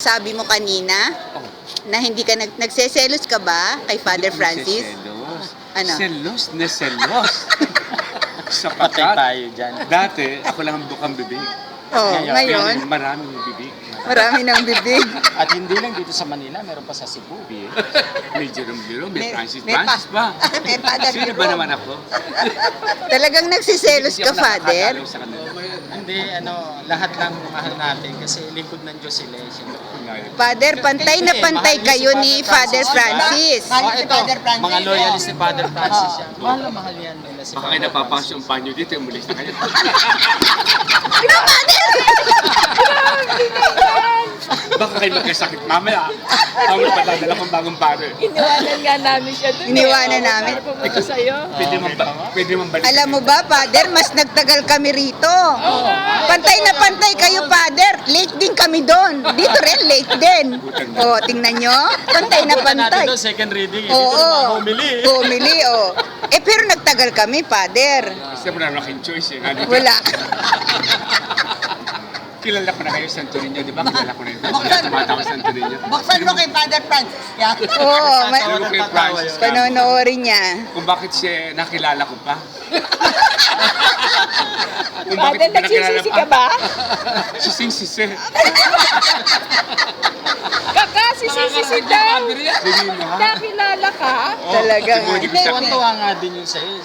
sabi mo kanina Oh, na hindi ka nagseselos ka ba kay Father Francis? Selos. Ano? Selos na selos. Patay Sapagkat, tayo dyan. dati, ako lang ang bukang bibig. Oh, ngayon, Maraming bibig. marami ng bibig. At hindi lang dito sa Manila, meron pa sa Cebu. May Jerome Biro, may Francis may Francis pa. may Father Sino Jerome. ba naman ako? Talagang nagsiselos Hindi ka, ako Father? nakakadalaw sa kanila. Hindi, lahat ng mahal natin kasi lingkod ng Diyos sila. Siyempre. Father, pantay na pantay kayo ni Father Francis. Oh, ito, mga loyalist ni Father Francis yan. Mahal na mahal yan nila si Baka kayo napapasok yung panyo dito, umalis na kayo. Baka kayo magkasakit mamaya. Ako patadala kong bagong pare. Iniwanan nga namin siya doon. Iniwanan namin. Para pumunta sa'yo. Pwede mong balik. Alam mo ba, Father, mas nagtagal kami rito. Pantay na pantay kayo, Father. Late din kami doon. Dito rin, late din. O, tingnan nyo. Pantay na Punta natin pantay. doon, second reading. Dito Oo. naman humili. Humili, o. Eh, pero nagtagal kami, Father. Kasi mo na laking choice eh. Nandito. Wala. Kilala ko na kayo sa Santo Niño, di ba? Kilala ko na yun. Tumatawa sa Santo Niño. Buksan mo kay Father Francis yan. Oo, Kilala ko kay Francis. panonoorin niya. Kung bakit siya nakilala ko pa. Kung Father, nagsisisi ka ba? Sising-sisi. Sisi daw. Sabihin mo ha? Nakilala ka? Talagang. Hindi ko siya. Tuwan-tuwa nga din yun sa'yo.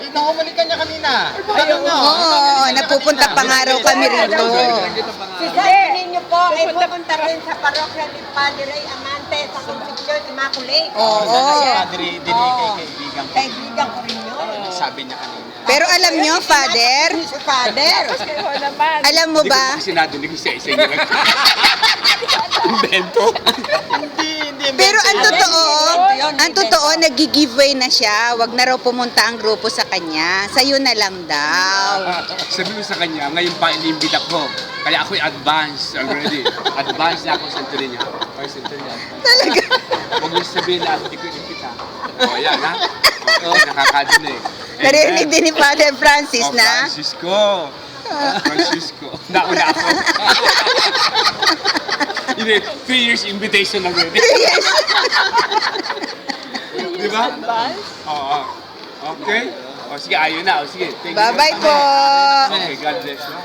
Nahumalikan niya kanina. Ayun nga. Oo, napupunta pang araw kami rito. Sabi ninyo po ay pupunta rin sa parokya ni Padre Ray Amante sa Concepcion Immaculate. Oo. Si Padre Dinig kay kaibigan ko. Kaibigan ko rin yun. Sabi niya kanina. Pero alam nyo, Father, Si Father. Oo naman. alam mo Hindi ko ba, kasi nadinig sa isa niya. Invento. Hindi. pero ang totoo, nag-giveaway na siya. Wag na raw pumunta ang grupo sa kanya. Sa'yo na lang daw. Sabi ko sa kanya, ngayon pa inimbita ko. Kaya ako'y advance already. Advance na ako sa Santo Niño. Ay, Santo Niño. Talaga. Huwag mo sabihin na hindi ko inimbita. O, yan ha. O, nakakadun eh. And Narinig then, din ni Father Francis na. Francisco. Nauna ako. Hindi, 3 years invitation already. Yes. Di ba? Oo. Okay. O sige, ayun na. O sige. Thank you. Bye-bye po. Okay, God bless you.